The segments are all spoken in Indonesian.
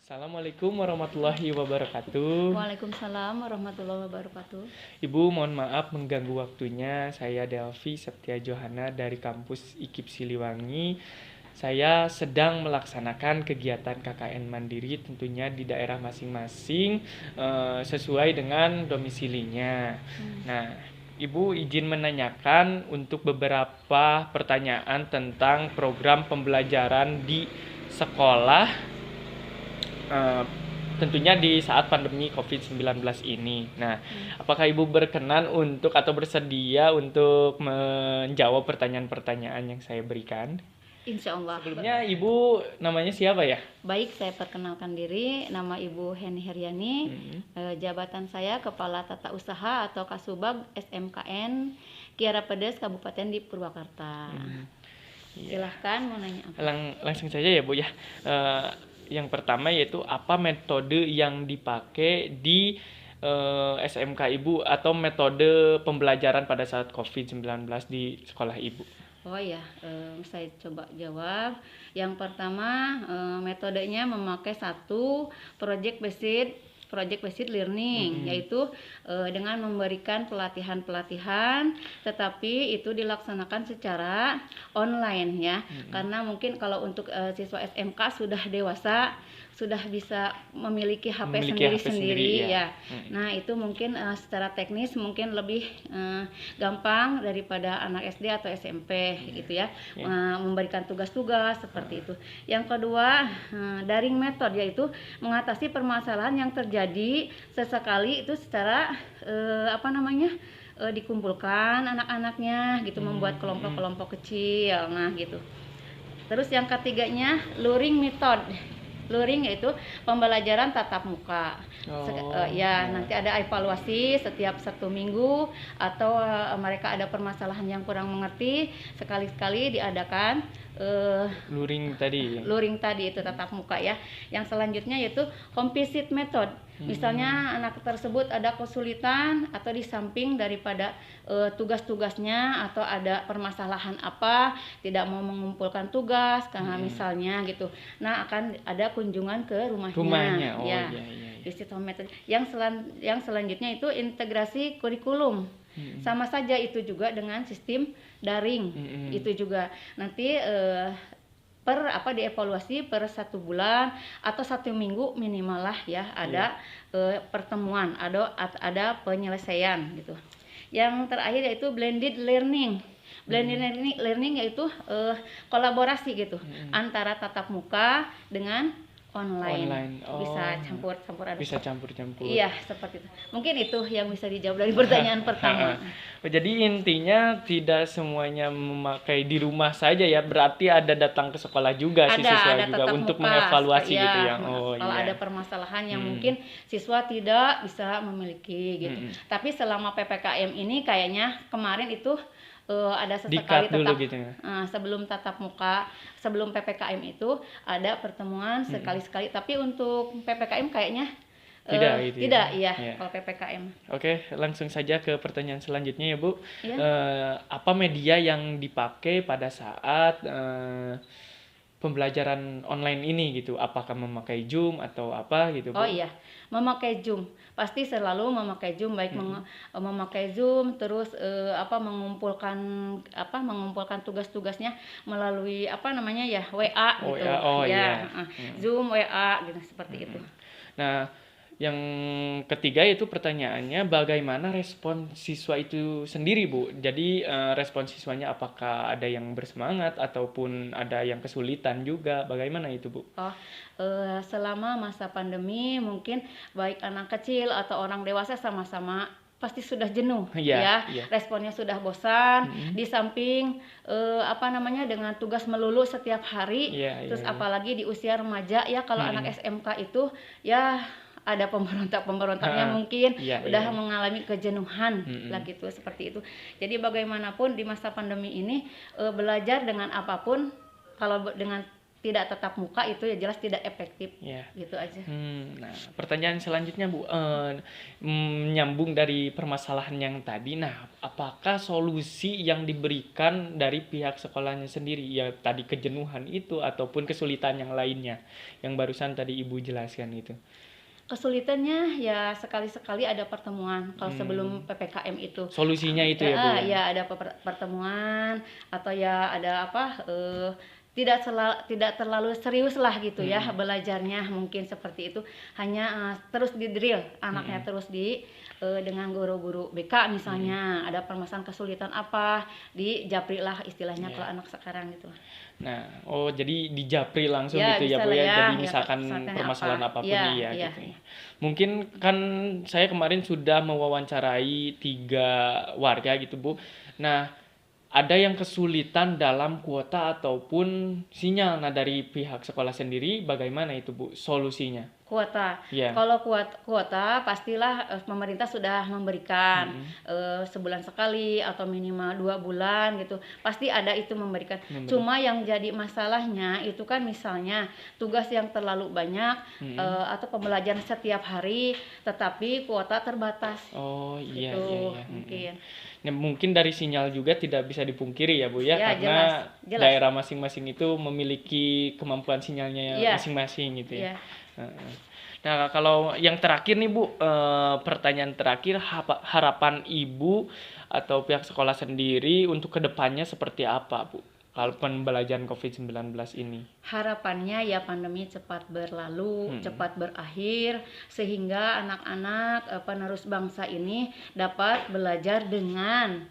Assalamualaikum warahmatullahi wabarakatuh. Waalaikumsalam warahmatullahi wabarakatuh. Ibu, mohon maaf mengganggu waktunya. Saya Delvi Septia Johana dari kampus IKIP Siliwangi. Saya sedang melaksanakan kegiatan KKN Mandiri tentunya di daerah masing-masing sesuai dengan domisilinya. Nah, Ibu izin menanyakan untuk beberapa pertanyaan tentang program pembelajaran di sekolah tentunya di saat pandemi COVID-19 ini. Nah, apakah Ibu berkenan untuk atau bersedia untuk menjawab pertanyaan-pertanyaan yang saya berikan? Insya Allah. Sebelumnya Ibu namanya siapa ya? Baik, saya perkenalkan diri. Nama Ibu Heni Heriani. Jabatan saya Kepala Tata Usaha atau Kasubag SMKN Kiara Pedes Kabupaten di Purwakarta. Silahkan mau nanya apa? Langsung saja ya Bu ya. Yang pertama yaitu apa metode yang dipakai di SMK Ibu atau metode pembelajaran pada saat COVID-19 di sekolah Ibu? Oh ya, saya coba jawab. Yang pertama, metodenya memakai satu project based learning, yaitu dengan memberikan pelatihan-pelatihan, tetapi itu dilaksanakan secara online ya. Karena mungkin kalau untuk siswa SMK sudah dewasa, sudah bisa memiliki HP sendiri-sendiri ya. Nah, itu mungkin secara teknis mungkin lebih gampang daripada anak SD atau SMP gitu ya. Memberikan tugas-tugas seperti itu. Yang kedua, daring method, yaitu mengatasi permasalahan yang terjadi sesekali itu secara dikumpulkan anak-anaknya gitu, membuat kelompok-kelompok kecil. Nah, gitu. Terus yang ketiganya luring method. Luring yaitu pembelajaran tatap muka. Nanti ada evaluasi setiap 1 minggu, atau mereka ada permasalahan yang kurang mengerti, sekali-sekali diadakan Luring tadi itu tatap muka ya. Yang selanjutnya yaitu composite method. Misalnya anak tersebut ada kesulitan atau di samping daripada tugas-tugasnya atau ada permasalahan apa, tidak mau mengumpulkan tugas karena misalnya gitu. Nah, akan ada kunjungan ke rumahnya. Oh, ya. iya. Di situ metode. Yang selanjutnya itu integrasi kurikulum. Sama saja itu juga dengan sistem daring. Itu juga nanti dievaluasi per 1 bulan atau 1 minggu minimal lah ya, ada pertemuan, ada penyelesaian gitu. Yang terakhir yaitu blended learning. Blended learning yaitu kolaborasi gitu antara tatap muka dengan online. Bisa campur aduk. Bisa campur-campur. Iya, seperti itu. Mungkin itu yang bisa dijawab dari pertanyaan pertama. Jadi intinya tidak semuanya memakai di rumah saja ya, berarti ada datang ke sekolah juga siswa juga untuk mengevaluasi gitu ya. Kalau ada permasalahan yang mungkin siswa tidak bisa memiliki gitu. Tapi selama PPKM ini kayaknya kemarin itu ada sesekali tatap gitu ya. Sebelum tatap muka, sebelum PPKM itu ada pertemuan sekali-sekali. Tapi untuk PPKM kayaknya tidak ya. Kalau PPKM. Oke, langsung saja ke pertanyaan selanjutnya ya Bu. Apa media yang dipakai pada saat pembelajaran online ini gitu? Apakah memakai Zoom atau apa gitu Bu? Oh iya, memakai Zoom. Pasti selalu memakai Zoom, baik memakai Zoom, terus mengumpulkan tugas-tugasnya melalui WA gitu. Zoom, WA gitu, seperti itu. Nah, yang ketiga itu pertanyaannya bagaimana respon siswa itu sendiri Bu? Jadi respon siswanya apakah ada yang bersemangat ataupun ada yang kesulitan juga? Bagaimana itu Bu? Selama masa pandemi mungkin baik anak kecil atau orang dewasa sama-sama pasti sudah jenuh ya. Responnya sudah bosan, di samping dengan tugas melulu setiap hari. Terus apalagi di usia remaja ya, kalau anak SMK itu ya ada pemberontaknya mungkin udah mengalami kejenuhan lah gitu, seperti itu. Jadi bagaimanapun di masa pandemi ini belajar dengan apapun, kalau dengan tidak tatap muka itu ya jelas tidak efektif. Ya. Gitu aja. Nah, pertanyaan selanjutnya Bu, menyambung dari permasalahan yang tadi. Nah, apakah solusi yang diberikan dari pihak sekolahnya sendiri, ya tadi kejenuhan itu ataupun kesulitan yang lainnya, yang barusan tadi Ibu jelaskan itu? Kesulitannya ya sekali-sekali ada pertemuan kalau sebelum PPKM itu. Solusinya itu ya Bu ya? Ya ada pertemuan atau ya ada tidak terlalu serius lah gitu ya belajarnya, mungkin seperti itu, hanya terus di drill anaknya, terus dengan guru-guru BK misalnya ada permasalahan kesulitan apa, dijapri lah istilahnya kalau anak sekarang gitu. Nah, jadi dijapri langsung Ya, gitu ya bisa Bu lah ya. ya, Jadi ya, misalkan permasalahannya permasalahan apa. apapun Ya, ya ya, gitu. ya. Mungkin kan saya kemarin sudah mewawancarai 3 warga gitu Bu. Nah, ada yang kesulitan dalam kuota ataupun sinyal. Nah, dari pihak sekolah sendiri bagaimana itu Bu solusinya? Kuota. Iya. Kalau kuota pastilah pemerintah sudah memberikan sebulan sekali atau minimal 2 bulan gitu. Pasti ada itu memberikan. Cuma yang jadi masalahnya itu kan misalnya tugas yang terlalu banyak atau pembelajaran setiap hari tetapi kuota terbatas. Oh iya Gitu, iya iya. mungkin. Nah, mungkin dari sinyal juga tidak bisa dipungkiri ya Bu ya, Ya, karena jelas. daerah masing-masing itu memiliki kemampuan sinyalnya Iya. masing-masing gitu ya. Iya. Nah, kalau yang terakhir nih Bu, pertanyaan terakhir, harapan Ibu atau pihak sekolah sendiri untuk kedepannya seperti apa Bu? Kalau pembelajaran COVID-19 ini. Harapannya ya pandemi cepat berlalu, cepat berakhir, sehingga anak-anak penerus bangsa ini dapat belajar dengan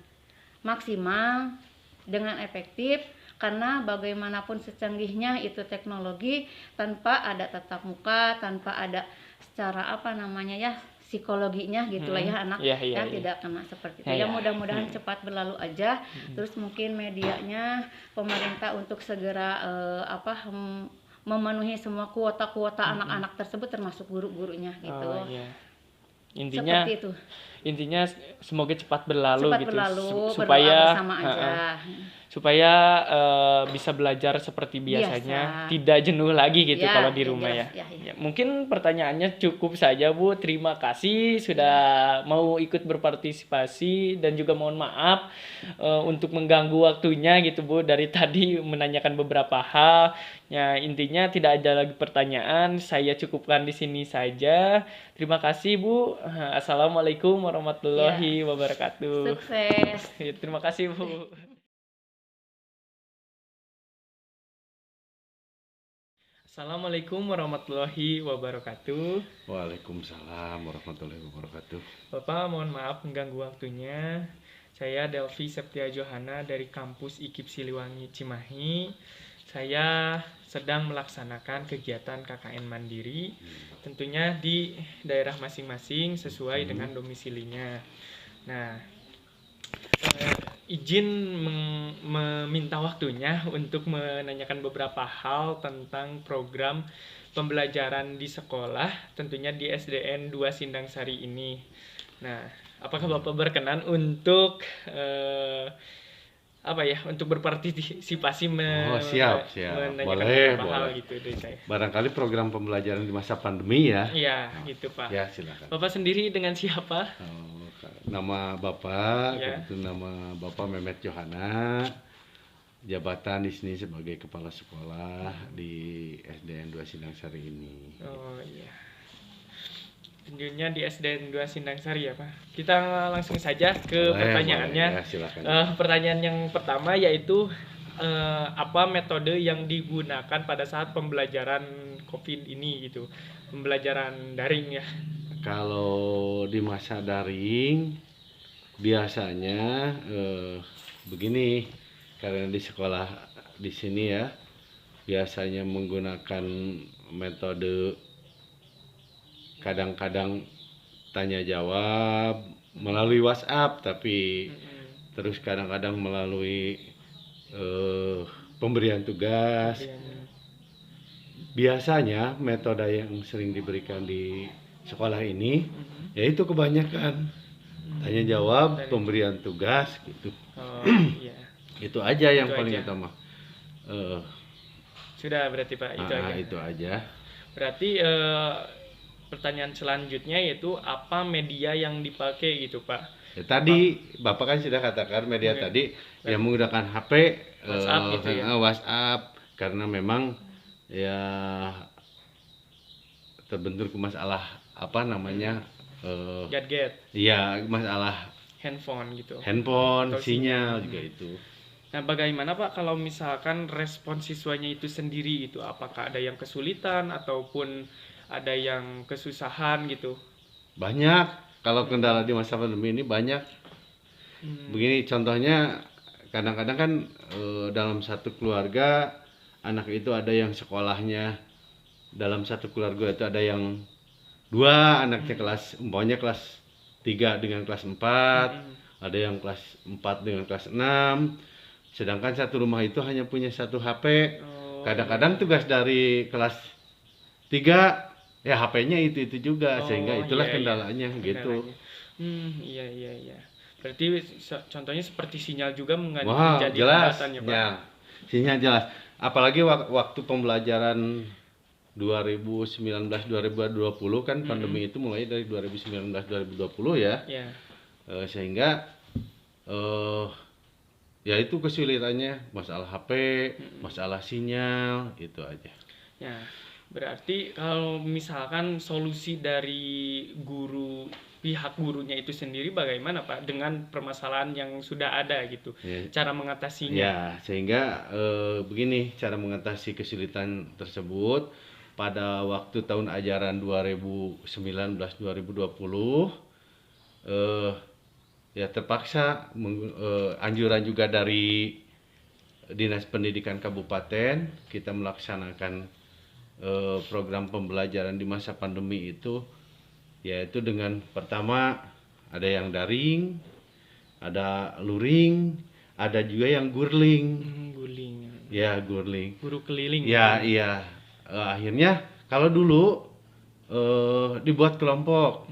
maksimal, dengan efektif, karena bagaimanapun secanggihnya itu teknologi, tanpa ada tatap muka, tanpa ada secara psikologinya gitulah ya anak tidak kena seperti itu. Ya mudah-mudahan cepat berlalu aja. Terus mungkin medianya, pemerintah untuk segera memenuhi semua kuota-kuota anak-anak tersebut termasuk guru-gurunya gitu. Intinya seperti itu. Intinya semoga cepat berlalu gitu. Supaya bersama aja. Supaya bisa belajar seperti biasanya, tidak jenuh lagi gitu kalau di rumah ya. Mungkin pertanyaannya cukup saja Bu. Terima kasih sudah mau ikut berpartisipasi dan juga mohon maaf untuk mengganggu waktunya gitu Bu. Dari tadi menanyakan beberapa hal. Ya, intinya tidak ada lagi pertanyaan. Saya cukupkan di sini saja. Terima kasih Bu. Assalamualaikum warahmatullahi wabarakatuh. Sukses. Terima kasih Bu. Assalamualaikum warahmatullahi wabarakatuh. Waalaikumsalam warahmatullahi wabarakatuh. Bapak, mohon maaf mengganggu waktunya. Saya Delvi Septia Johana dari kampus IKIP Siliwangi Cimahi. Saya sedang melaksanakan kegiatan KKN Mandiri, tentunya di daerah masing-masing sesuai dengan domisilinya. Nah, izin meminta waktunya untuk menanyakan beberapa hal tentang program pembelajaran di sekolah, tentunya di SDN 2 Sindang Sari ini. Nah, apakah Bapak berkenan untuk untuk berpartisipasi siap. menanyakan Boleh. hal gitu dari saya. Barangkali program pembelajaran di masa pandemi ya. Iya, gitu Pak. Ya, silakan. Bapak sendiri dengan siapa? Nama Bapak, itu nama Bapak Mehmet Johana. Jabatan di sini sebagai kepala sekolah di SDN 2 Sindang Sari ini. Oh iya. Tentunya di SDN 2 Sindang Sari ya Pak. Kita langsung saja ke pertanyaannya. Ya, silakan. Pertanyaan yang pertama yaitu apa metode yang digunakan pada saat pembelajaran COVID ini gitu, pembelajaran daring ya? Kalau di masa daring biasanya begini, karena di sekolah di sini ya biasanya menggunakan metode kadang-kadang tanya jawab melalui WhatsApp, tapi terus kadang-kadang melalui pemberian tugas. Biasanya metode yang sering diberikan di sekolah ini yaitu kebanyakan tanya jawab, pemberian tugas gitu. Itu aja yang paling utama. Sudah berarti Pak, itu aja. Itu aja. Berarti pertanyaan selanjutnya yaitu apa media yang dipakai gitu Pak? Ya, tadi Bapak kan sudah katakan media tadi yang menggunakan HP, WhatsApp gitu ya. WhatsApp, karena memang ya terbentur ke masalah apa namanya Gadget, ya masalah handphone gitu. handphone, Atau sinyal juga itu. Nah, bagaimana Pak kalau misalkan respon siswanya itu sendiri itu? Apakah ada yang kesulitan ataupun ada yang kesusahan gitu? Banyak. Kalau kendala di masa pandemi ini banyak. Begini contohnya, kadang-kadang kan dalam satu keluarga anak itu ada yang sekolahnya, dalam satu keluarga itu ada yang dua anaknya kelas, umpamanya kelas 3 dengan kelas 4, ada yang kelas 4 dengan kelas 6, sedangkan satu rumah itu hanya punya satu HP. Kadang-kadang tugas dari kelas 3 ya HP-nya itu juga, sehingga itulah kendalanya gitu. Iya. Berarti contohnya seperti sinyal juga Wah, menjadi jelas, hambatan ya Pak? ya, sinyal jelas. Apalagi waktu pembelajaran 2019-2020 kan pandemi itu mulai dari 2019-2020 ya. Sehingga ya itu kesulitannya masalah HP, masalah sinyal, itu aja. Ya, berarti kalau misalkan solusi dari pihak gurunya itu sendiri bagaimana Pak dengan permasalahan yang sudah ada gitu, cara mengatasinya? Ya, sehingga begini cara mengatasi kesulitan tersebut pada waktu tahun ajaran 2019-2020 ya terpaksa anjuran juga dari Dinas Pendidikan Kabupaten kita melaksanakan program pembelajaran di masa pandemi itu, yaitu dengan pertama ada yang daring, ada luring, ada juga yang gurling. Ya, gurling. Guru keliling. Ya, iya. Akhirnya kalau dulu dibuat kelompok,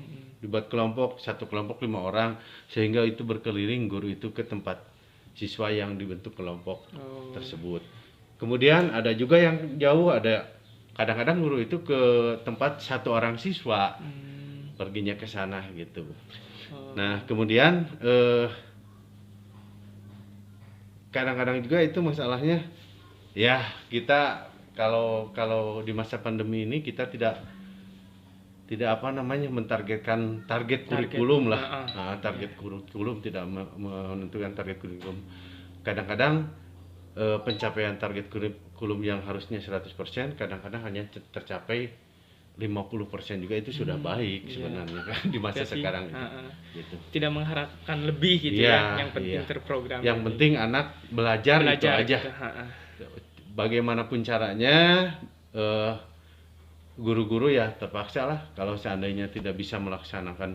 satu kelompok 5 orang, sehingga itu berkeliling guru itu ke tempat siswa yang dibentuk kelompok tersebut. Kemudian ada juga yang jauh, ada kadang-kadang guru itu ke tempat satu orang siswa, perginya ke sana gitu. Nah, kemudian kadang-kadang juga itu masalahnya ya kita kalau di masa pandemi ini kita tidak apa namanya mentargetkan target kurikulum lah. Target kurikulum, tidak menentukan target kurikulum. Kadang-kadang pencapaian target kurikulum yang harusnya 100% kadang-kadang hanya tercapai 50% juga, itu sudah baik sebenarnya kan di masa sekarang gitu. Tidak mengharapkan lebih gitu ya, yang penting terprogram. Yang penting anak belajar itu aja. Bagaimanapun caranya guru-guru ya terpaksa lah kalau seandainya tidak bisa melaksanakan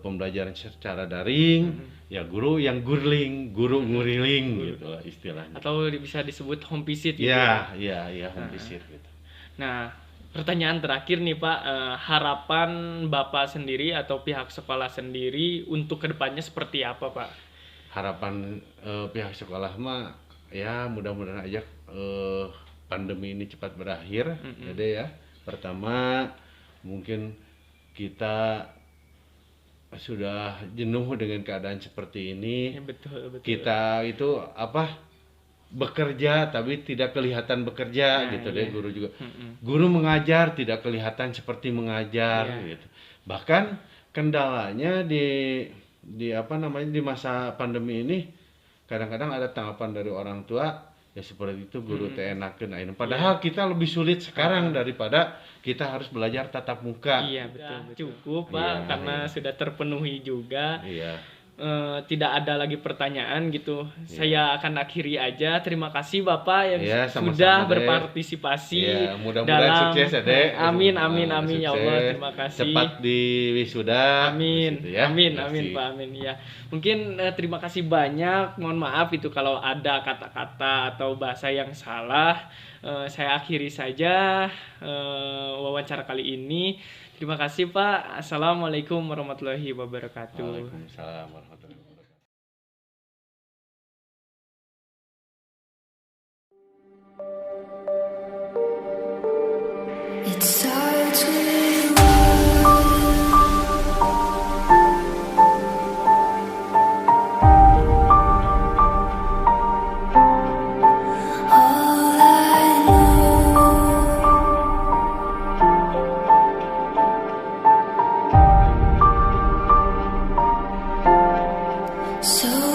pembelajaran secara daring, ya guru yang guru nguriling gitu lah istilahnya. Atau bisa disebut home visit gitu ya. Home visit gitu. Nah, pertanyaan terakhir nih Pak, harapan Bapak sendiri atau pihak sekolah sendiri untuk kedepannya seperti apa Pak? Harapan pihak sekolah mah ya mudah-mudahan aja pandemi ini cepat berakhir. Jadi ya pertama mungkin kita sudah jenuh dengan keadaan seperti ini. Ya, betul. Kita itu bekerja tapi tidak kelihatan bekerja gitu deh. Guru juga guru mengajar tidak kelihatan seperti mengajar gitu. Bahkan kendalanya di masa pandemi ini kadang-kadang ada tanggapan dari orang tua ya seperti itu, guru teh enakeun. Padahal kita lebih sulit sekarang daripada kita harus belajar tatap muka. Iya, betul. Cukup Pak, karena sudah terpenuhi juga. Iya. Tidak ada lagi pertanyaan gitu. Saya akan akhiri aja. Terima kasih Bapak yang sudah berpartisipasi. Mudah-mudahan sukses ya Dek. Amin ya Allah. Terima kasih. Cepat di wisuda. Amin Pak, amin ya. Mungkin terima kasih banyak. Mohon maaf itu kalau ada kata-kata atau bahasa yang salah. Saya akhiri saja wawancara kali ini. Terima kasih Pak. Assalamualaikum warahmatullahi wabarakatuh. Waalaikumsalam warahmatullahi wabarakatuh. So